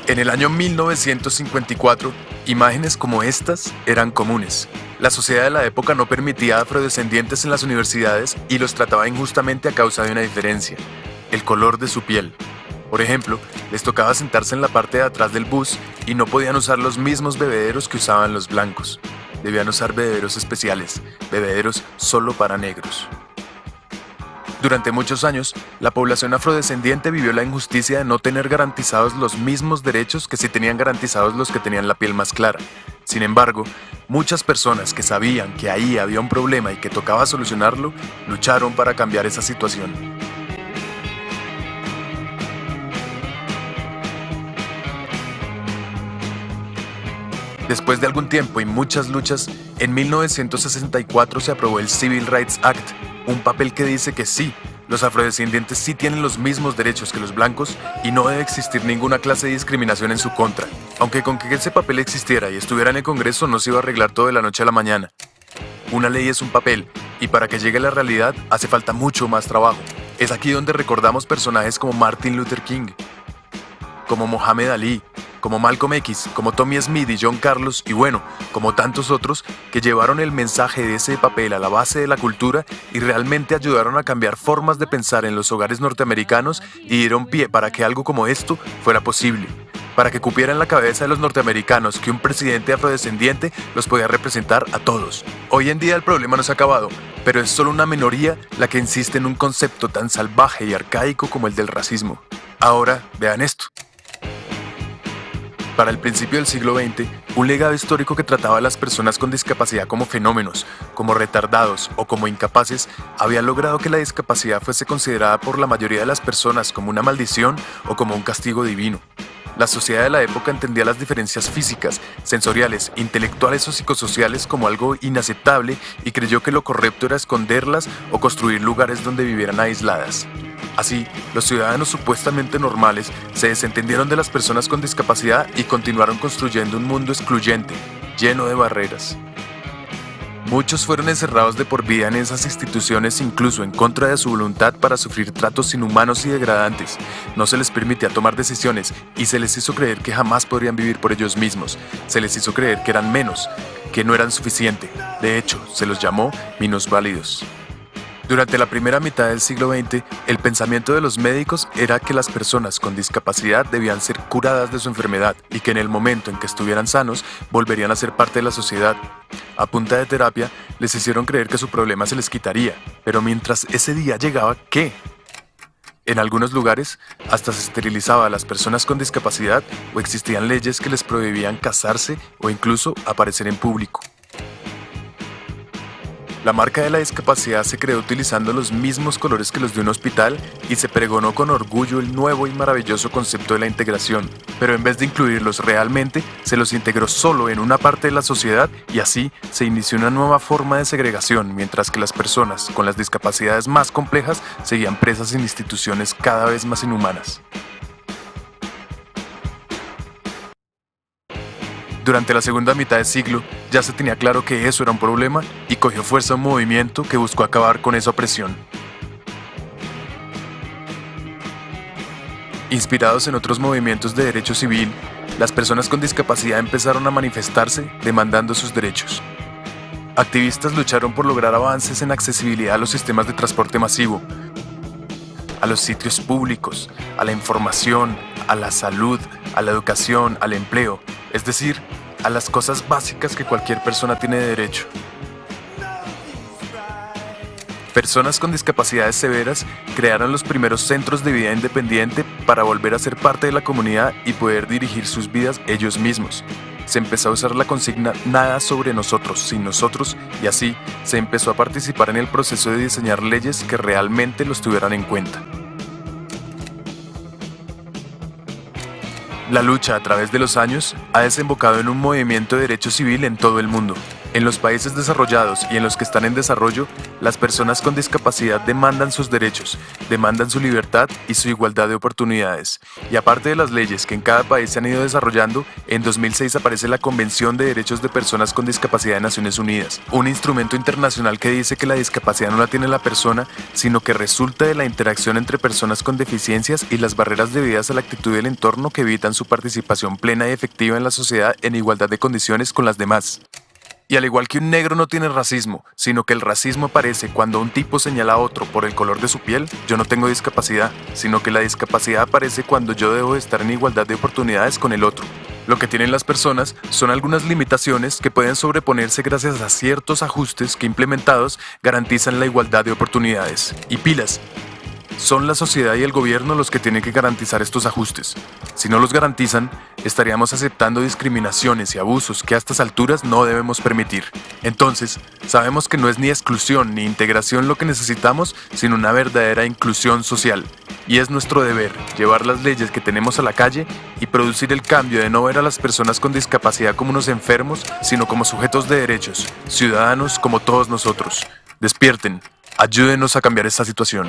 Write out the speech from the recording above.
En el año 1954, imágenes como estas eran comunes. La sociedad de la época no permitía a afrodescendientes en las universidades y los trataba injustamente a causa de una diferencia: el color de su piel. Por ejemplo, les tocaba sentarse en la parte de atrás del bus y no podían usar los mismos bebederos que usaban los blancos. Debían usar bebederos especiales, bebederos solo para negros. Durante muchos años, la población afrodescendiente vivió la injusticia de no tener garantizados los mismos derechos que sí tenían garantizados los que tenían la piel más clara. Sin embargo, muchas personas que sabían que ahí había un problema y que tocaba solucionarlo, lucharon para cambiar esa situación. Después de algún tiempo y muchas luchas, en 1964 se aprobó el Civil Rights Act, un papel que dice que sí, los afrodescendientes sí tienen los mismos derechos que los blancos y no debe existir ninguna clase de discriminación en su contra. Aunque con que ese papel existiera y estuviera en el Congreso no se iba a arreglar todo de la noche a la mañana. Una ley es un papel, y para que llegue a la realidad hace falta mucho más trabajo. Es aquí donde recordamos personajes como Martin Luther King, como Mohamed Ali, como Malcolm X, como Tommy Smith y John Carlos, y bueno, como tantos otros que llevaron el mensaje de ese papel a la base de la cultura y realmente ayudaron a cambiar formas de pensar en los hogares norteamericanos y dieron pie para que algo como esto fuera posible, para que cupiera en la cabeza de los norteamericanos que un presidente afrodescendiente los podía representar a todos. Hoy en día el problema no se ha acabado, pero es solo una minoría la que insiste en un concepto tan salvaje y arcaico como el del racismo. Ahora, vean esto. Para el principio del siglo XX, un legado histórico que trataba a las personas con discapacidad como fenómenos, como retardados o como incapaces, había logrado que la discapacidad fuese considerada por la mayoría de las personas como una maldición o como un castigo divino. La sociedad de la época entendía las diferencias físicas, sensoriales, intelectuales o psicosociales como algo inaceptable y creyó que lo correcto era esconderlas o construir lugares donde vivieran aisladas. Así, los ciudadanos supuestamente normales se desentendieron de las personas con discapacidad y continuaron construyendo un mundo excluyente, lleno de barreras. Muchos fueron encerrados de por vida en esas instituciones, incluso en contra de su voluntad, para sufrir tratos inhumanos y degradantes. No se les permitía tomar decisiones y se les hizo creer que jamás podrían vivir por ellos mismos. Se les hizo creer que eran menos, que no eran suficiente. De hecho, se los llamó minusválidos. Durante la primera mitad del siglo XX, el pensamiento de los médicos era que las personas con discapacidad debían ser curadas de su enfermedad y que en el momento en que estuvieran sanos, volverían a ser parte de la sociedad. A punta de terapia, les hicieron creer que su problema se les quitaría, pero mientras ese día llegaba, ¿qué? En algunos lugares, hasta se esterilizaba a las personas con discapacidad o existían leyes que les prohibían casarse o incluso aparecer en público. La marca de la discapacidad se creó utilizando los mismos colores que los de un hospital y se pregonó con orgullo el nuevo y maravilloso concepto de la integración, pero en vez de incluirlos realmente, se los integró solo en una parte de la sociedad y así se inició una nueva forma de segregación, mientras que las personas con las discapacidades más complejas seguían presas en instituciones cada vez más inhumanas. Durante la segunda mitad del siglo, ya se tenía claro que eso era un problema y cogió fuerza un movimiento que buscó acabar con esa opresión. Inspirados en otros movimientos de derecho civil, las personas con discapacidad empezaron a manifestarse demandando sus derechos. Activistas lucharon por lograr avances en accesibilidad a los sistemas de transporte masivo, a los sitios públicos, a la información, a la salud, a la educación, al empleo, es decir, a las cosas básicas que cualquier persona tiene derecho. Personas con discapacidades severas crearon los primeros centros de vida independiente para volver a ser parte de la comunidad y poder dirigir sus vidas ellos mismos. Se empezó a usar la consigna "nada sobre nosotros, sin nosotros", y así se empezó a participar en el proceso de diseñar leyes que realmente los tuvieran en cuenta. La lucha a través de los años ha desembocado en un movimiento de derecho civil en todo el mundo. En los países desarrollados y en los que están en desarrollo, las personas con discapacidad demandan sus derechos, demandan su libertad y su igualdad de oportunidades. Y aparte de las leyes que en cada país se han ido desarrollando, en 2006 aparece la Convención de Derechos de Personas con Discapacidad de Naciones Unidas, un instrumento internacional que dice que la discapacidad no la tiene la persona, sino que resulta de la interacción entre personas con deficiencias y las barreras debidas a la actitud del entorno que evitan su participación plena y efectiva en la sociedad en igualdad de condiciones con las demás. Y al igual que un negro no tiene racismo, sino que el racismo aparece cuando un tipo señala a otro por el color de su piel, yo no tengo discapacidad, sino que la discapacidad aparece cuando yo debo de estar en igualdad de oportunidades con el otro. Lo que tienen las personas son algunas limitaciones que pueden sobreponerse gracias a ciertos ajustes que implementados garantizan la igualdad de oportunidades. Y pilas, son la sociedad y el gobierno los que tienen que garantizar estos ajustes. Si no los garantizan, estaríamos aceptando discriminaciones y abusos que a estas alturas no debemos permitir. Entonces, sabemos que no es ni exclusión ni integración lo que necesitamos, sino una verdadera inclusión social. Y es nuestro deber llevar las leyes que tenemos a la calle y producir el cambio de no ver a las personas con discapacidad como unos enfermos, sino como sujetos de derechos, ciudadanos como todos nosotros. Despierten, ayúdenos a cambiar esta situación.